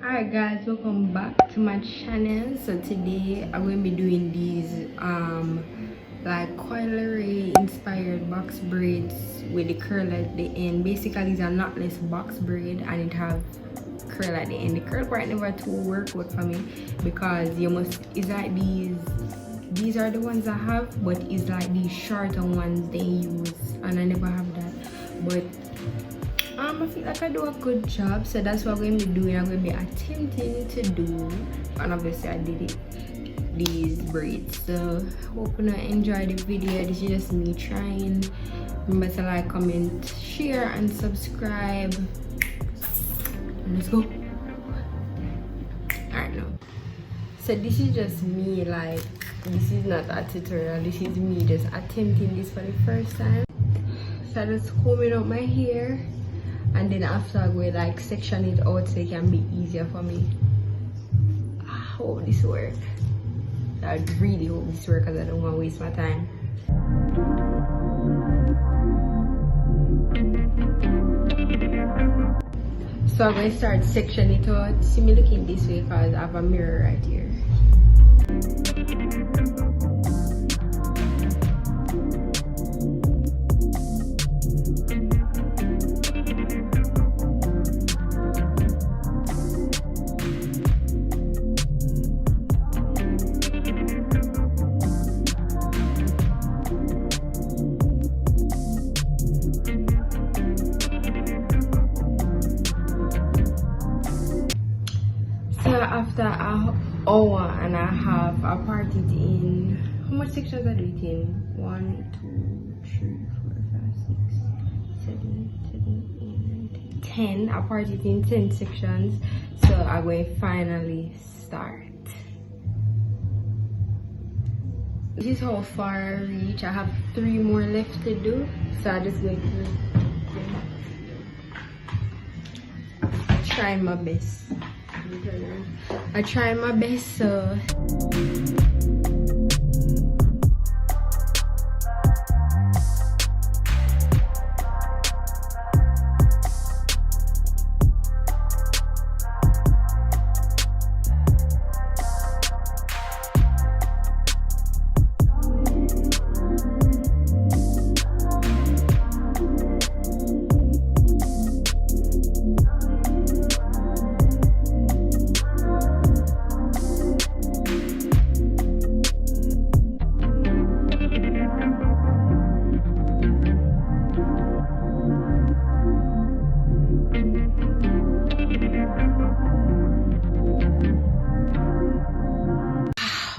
Alright guys, welcome back to my channel. So today I'm going to be doing these like Coi Leray inspired box braids with the curl at the end. Basically these are knotless box braid and it have curl at the end. The curl part never to work out for me because you must, it's like these are the ones I have, but it's like these shorter ones they use and I never have that. But I feel like I do a good job, so that's what I'm going to be doing. I'm going to be attempting to do, and obviously I did it, these braids. So hope you enjoy the video. This is just me trying. Remember to like, comment, share and subscribe, and let's go. Alright, now so this is just me, like this is not a tutorial, this is me just attempting this for the first time. So I just combing up my hair, and then after I go like section it out so it can be easier for me. I hope this works. I really hope this works because I don't want to waste my time. So I'm going to start section it out. See me looking this way because I have a mirror right here. After an hour and a half, I parted in, how much sections I do it in? 1, 2, 3, 4, 5, 6, 7, 8, 9, 10. I parted in 10 sections, so I'm going to finally start. This is how far I reach. I have 3 more left to do, so I'm just going to try my best. I try my best, so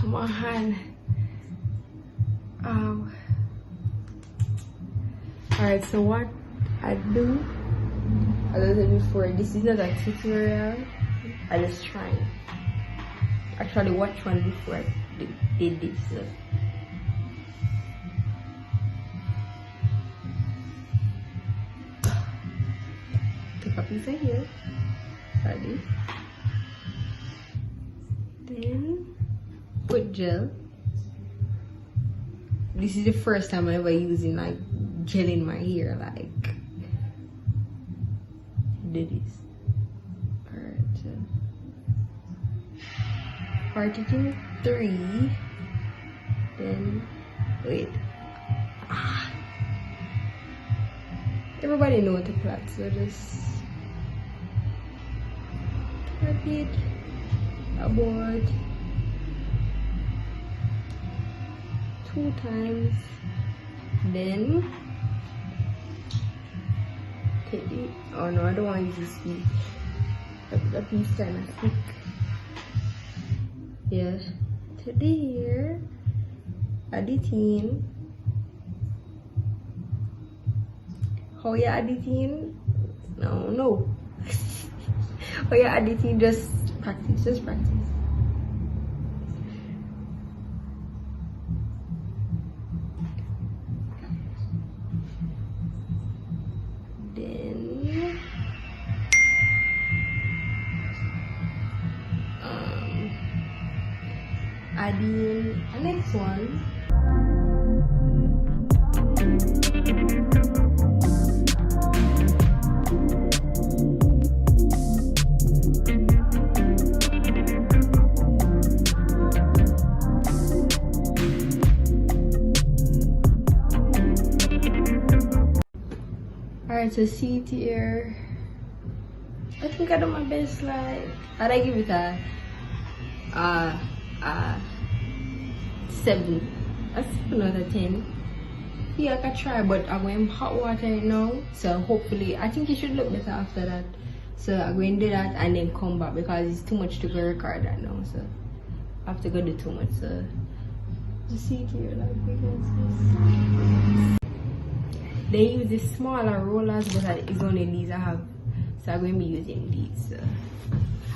my hand. Alright, so what I do, as I said before, this is not a tutorial. I just try. Actually, watch one before I did this. So. Take a piece of here, like this. Then put gel. This is the first time I ever using like gel in my hair, like do this. Alright, so partition 3. Then wait. Everybody know what to plait, so just plait it about 2 times, then take it. Oh no, I don't want to use this piece. That piece kind of thick. Yeah, take the hair, add it in. How you add it in? No. How you add it in? Just practice. Then adding a next one. Alright, so see it here. I think I do my best. Like, I'd give it a 7 out of 10. Yeah, I can try, but I'm going hot water right now, so hopefully I think it should look better after that. So I'm going to do that and then come back because it's too much to go record that now, so I have to go do too much. So just see it here, like we can see. They use the smaller rollers, but it's only these I have, so I'm going to be using these. So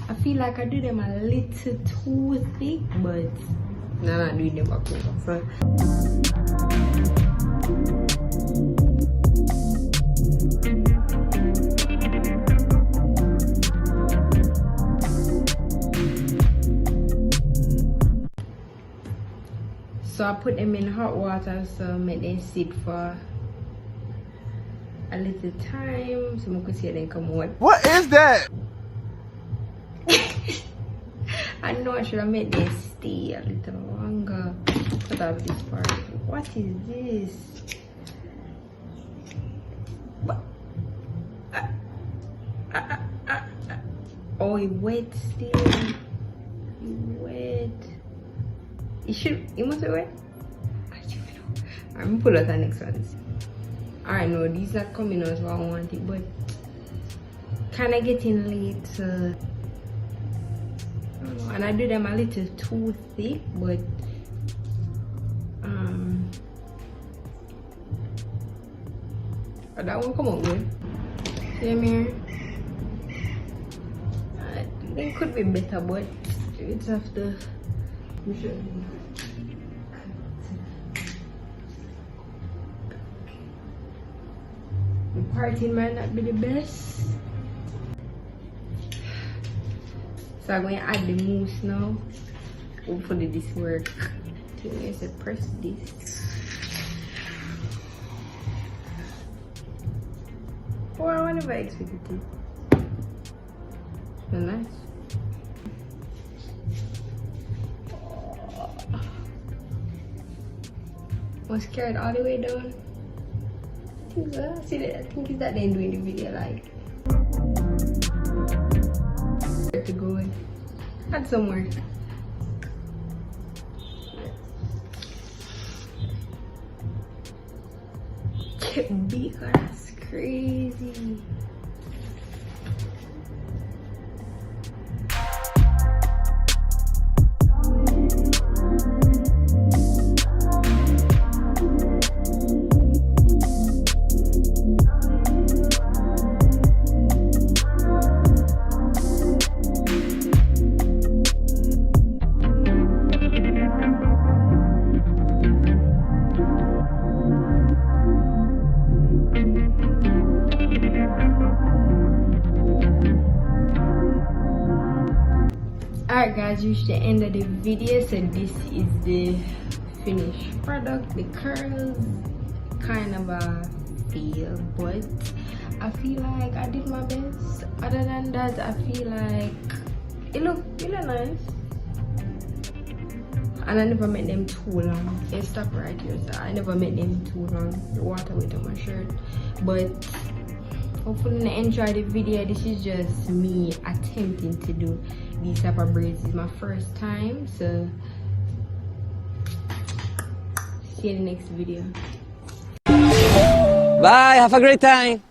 I feel like I do them a little too thick, but no, I'm not doing them back over. So I put them in hot water, so make them sit for a little time, so I can see them come out. What is that? I know I should have made them stay a little longer. Cut off this part. What is this? Oh, it wet still. It wet. It must be wet. I'm gonna pull out the next ones. I know these are coming out so I want it, but kinda getting late, so I don't know. And I do them a little too thick, but that won't come out good. See them here? It could be better, but it's after. The parting might not be the best. So I'm going to add the mousse now. Hopefully this works. So I'm going to press this. Oh, I wonder if I expected it. So nice. Was carried all the way down. See that? I think it's that they doing the video like. Where to go in? Add some more. Big, that's crazy. Alright guys, reached the end of the video, so this is the finished product. The curls kind of a fail, but I feel like I did my best. Other than that, I feel like it looked really nice, and I never made them too long. It's stuck right here, so I never made them too long. The water went on my shirt, but hopefully you enjoy the video. This is just me attempting to do these type of braids. It's my first time, so see you in the next video. Bye, have a great time.